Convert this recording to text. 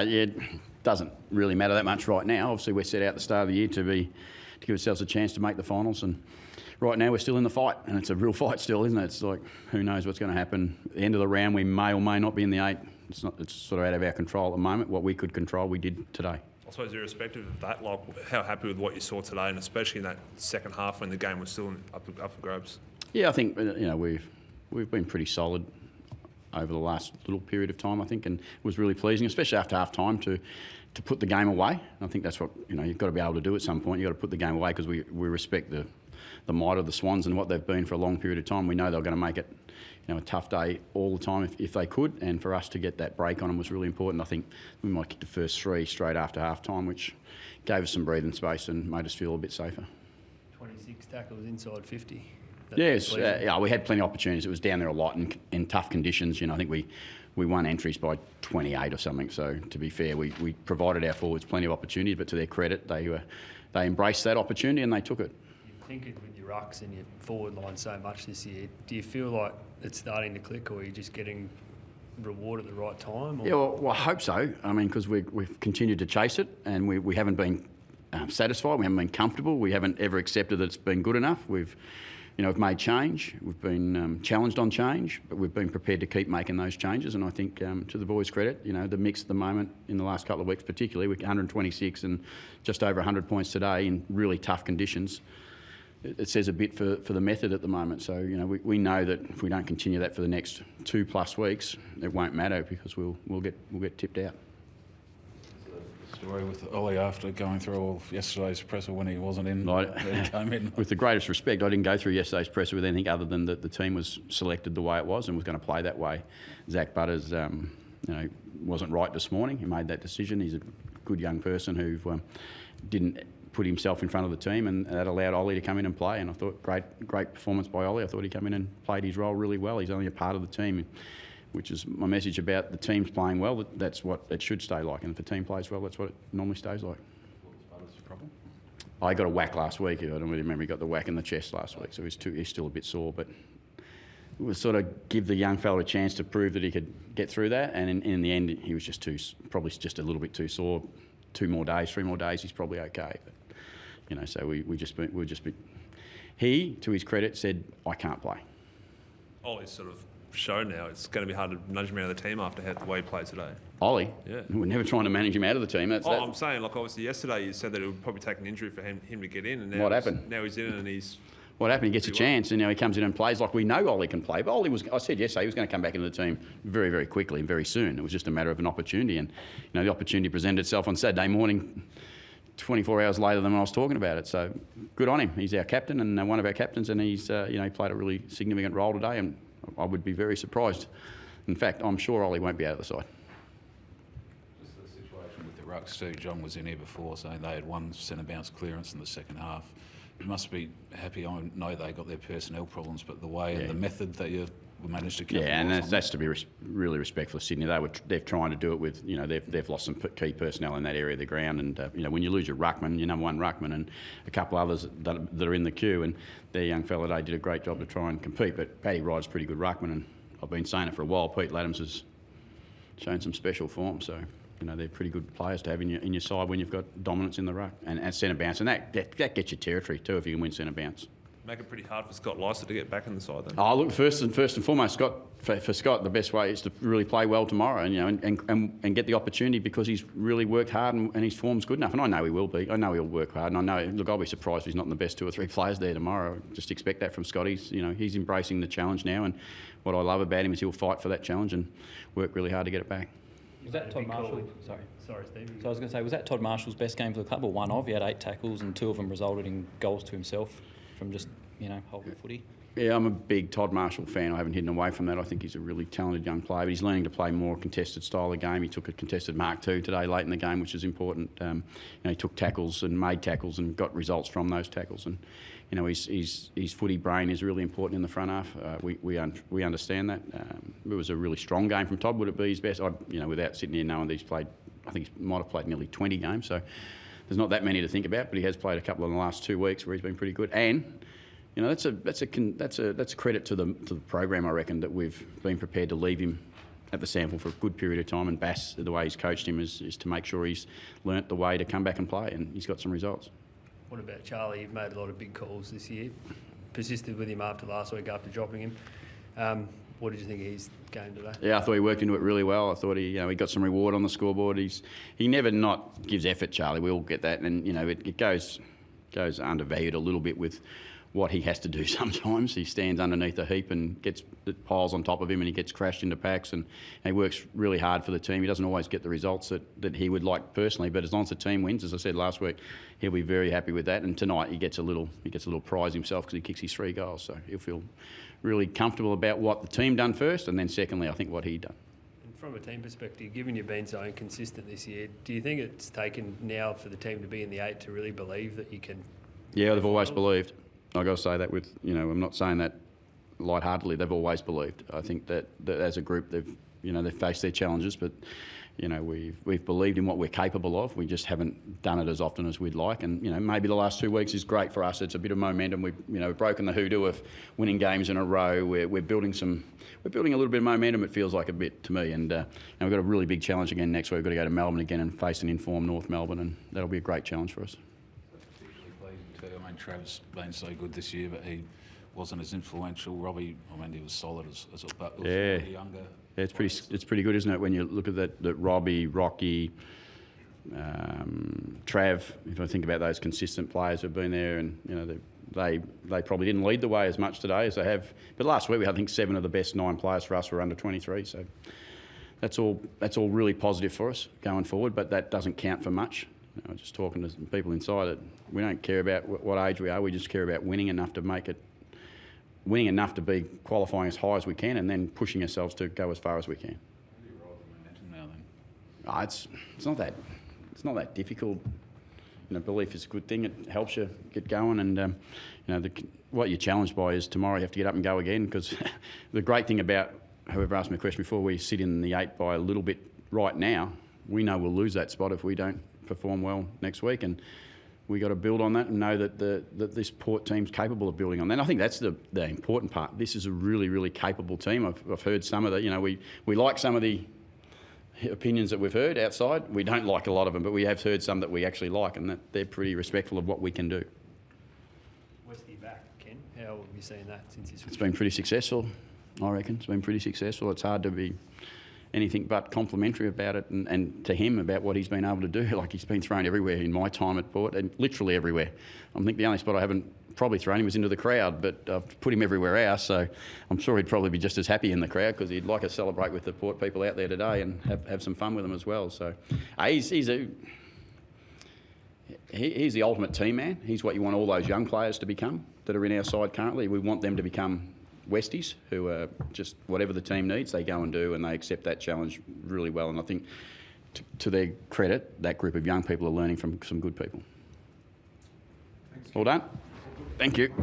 Yeah, it doesn't really matter that much right now. Obviously, we're set out at the start of the year to give ourselves a chance to make the finals, and right now we're still in the fight, and it's a real fight still, isn't it? It's like, who knows what's going to happen. At the end of the round, we may or may not be in the 8. It's sort of out of our control at the moment. What we could control, we did today. I suppose irrespective of that, like, how happy with what you saw today, and especially in that second half when the game was still up for grabs? Yeah, I think we've been pretty solid over the last little period of time, I think, and it was really pleasing, especially after half time, to put the game away. I think that's what you've got to be able to do at some point. You've got to put the game away because we respect the might of the Swans and what they've been for a long period of time. We know they're going to make it a tough day all the time if they could, and for us to get that break on them was really important. I think we might kick the first 3 straight after half time, which gave us some breathing space and made us feel a bit safer. 26 tackles inside 50. Yes, we had plenty of opportunities. It was down there a lot in tough conditions. I think we won entries by 28 or something. So to be fair, we provided our forwards plenty of opportunities, but to their credit, they embraced that opportunity and they took it. You're thinking with your rucks and your forward line so much this year. Do you feel like it's starting to click, or are you just getting reward at the right time? Or? Yeah, well, I hope so. I mean, because we've continued to chase it, and we haven't been satisfied. We haven't been comfortable. We haven't ever accepted that it's been good enough. We've made change. We've been challenged on change, but we've been prepared to keep making those changes. And I think, to the boys' credit, the mix at the moment in the last couple of weeks, particularly with 126 and just over 100 points today in really tough conditions, it says a bit for the method at the moment. So we know that if we don't continue that for the next 2+ weeks, it won't matter because we'll get tipped out. Story with Ollie after going through all of yesterday's presser when he wasn't in. Came in. With the greatest respect, I didn't go through yesterday's presser with anything other than that the team was selected the way it was and was going to play that way. Zack Butters, wasn't right this morning. He made that decision. He's a good young person who didn't put himself in front of the team, and that allowed Ollie to come in and play. And I thought great performance by Ollie. I thought he came in and played his role really well. He's only a part of the team, which is my message about the team's playing well. That's what it should stay like, and if the team plays well, that's what it normally stays like. What was Butters' problem? I got a whack last week. I don't really remember. He got the whack in the chest last week, so he's still a bit sore. But it was sort of give the young fellow a chance to prove that he could get through that, and in the end, he was probably just a little bit too sore. 3 more days, he's probably okay. But, so he, to his credit, said, I can't play. Ollie's sort of shown now it's going to be hard to nudge him out of the team after the way he played today. Ollie? Yeah. We're never trying to manage him out of the team. I'm saying, obviously yesterday you said that it would probably take an injury for him to get in. And now what happened? Now he's in and he's... What happened? He gets a chance, and now he comes in and plays like we know Ollie can play. But I said yesterday, he was going to come back into the team very, very quickly and very soon. It was just a matter of an opportunity. And, the opportunity presented itself on Saturday morning, 24 hours later than I was talking about it. So good on him. He's our captain and one of our captains, and he's he played a really significant role today, and I would be very surprised. In fact, I'm sure Ollie won't be out of the side. Just the situation with the rucks too. John was in here before saying they had 1 centre bounce clearance in the second half. You must be happy. I know they got their personnel problems, but the way and the method that you managed to keep. Yeah, and that's to be really respectful of Sydney. They're trying to do it with they've lost some key personnel in that area of the ground, and when you lose your ruckman, your number 1 ruckman, and a couple others that are in the queue, and their young fella today did a great job to try and compete. But Paddy Ryder's a pretty good ruckman, and I've been saying it for a while. Pete Laddams has shown some special form, so. They're pretty good players to have in your side when you've got dominance in the ruck and at centre bounce, and that gets you territory too if you can win centre bounce. Make it pretty hard for Scott Lycett to get back in the side then. Oh, look, first and foremost, for Scott, the best way is to really play well tomorrow, and get the opportunity because he's really worked hard and his form's good enough. And I know he will be. I know he'll work hard, and I'll be surprised if he's not in the best 2 or 3 players there tomorrow. Just expect that from Scott. He's embracing the challenge now, and what I love about him is he'll fight for that challenge and work really hard to get it back. Was that Todd Marshall? Sorry, Steve. So I was going to say, was that Todd Marshall's best game for the club, or one of? He had 8 tackles and 2 of them resulted in goals to himself from just, holding footy. Yeah, I'm a big Todd Marshall fan. I haven't hidden away from that. I think he's a really talented young player, but he's learning to play more contested style of game. He took a contested mark 2 today late in the game, which is important. He took tackles and made tackles and got results from those tackles. And his footy brain is really important in the front half. We understand that. It was a really strong game from Todd. Would it be his best? Without sitting here knowing that he's played, I think he might have played nearly 20 games. So there's not that many to think about, but he has played a couple in the last 2 weeks where he's been pretty good. And that's a credit to the program, I reckon, that we've been prepared to leave him at the sample for a good period of time, and Bass, the way he's coached him is to make sure he's learnt the way to come back and play, and he's got some results. What about Charlie? You've made a lot of big calls this year. Persisted with him after last week after dropping him. What did you think of his game today? Yeah, I thought he worked into it really well. I thought he got some reward on the scoreboard. He never not gives effort, Charlie. We all get that, and it goes undervalued a little bit with what he has to do sometimes. He stands underneath a heap and it piles on top of him, and he gets crashed into packs, and he works really hard for the team. He doesn't always get the results that he would like personally, but as long as the team wins, as I said last week, he'll be very happy with that. And tonight he gets a little prize himself because he kicks his 3 goals, so he'll feel really comfortable about what the team done first, and then secondly, I think what he done. And from a team perspective, given you've been so inconsistent this year, do you think it's taken now for the team to be in the 8 to really believe that you can? Yeah, they've always believed. I've got to say that with, I'm not saying that lightheartedly. They've always believed. I think that as a group, they've faced their challenges, but we've believed in what we're capable of. We just haven't done it as often as we'd like. And maybe the last 2 weeks is great for us. It's a bit of momentum. We've broken the hoodoo of winning games in a row. We're building a little bit of momentum. It feels like a bit to me. And we've got a really big challenge again next week. We've got to go to Melbourne again and face an informed North Melbourne, and that'll be a great challenge for us. I mean, Travis been so good this year, but he wasn't as influential. Robbie, he was solid as but was really younger. Yeah, it's pretty good, isn't it, when you look at that Robbie, Rocky, Trav. If I think about those consistent players who've been there, and they probably didn't lead the way as much today as they have. But last week we had, I think, 7 of the best 9 players for us were under 23. So that's all really positive for us going forward. But that doesn't count for much. Just talking to people inside it, we don't care about what age we are. We just care about winning enough to be qualifying as high as we can, and then pushing ourselves to go as far as we can. How do you ride the momentum now then? It's not that difficult. Belief is a good thing. It helps you get going, and what you're challenged by is tomorrow you have to get up and go again. Because the great thing about whoever asked me a question before, we sit in the 8 by a little bit right now. We know we'll lose that spot if we don't perform well next week, and we got to build on that and know that this Port team's capable of building on that. And I think that's the important part. This is a really, really capable team. I've heard some of the, we like some of the opinions that we've heard outside. We don't like a lot of them, but we have heard some that we actually like, and that they're pretty respectful of what we can do. Westy back, Ken. How have you seen that since he's? It's been pretty successful, I reckon. It's been pretty successful. It's hard to be anything but complimentary about it, and to him about what he's been able to do. Like, he's been thrown everywhere in my time at Port, and literally everywhere. I think the only spot I haven't probably thrown him was into the crowd, but I've put him everywhere else, so I'm sure he'd probably be just as happy in the crowd, because he'd like to celebrate with the Port people out there today and have some fun with them as well. So he's the ultimate team man. He's what you want all those young players to become that are in our side currently. We want them to become Westies, who are just whatever the team needs, they go and do, and they accept that challenge really well. And I think, to their credit, that group of young people are learning from some good people. Thanks. All done? Thank you.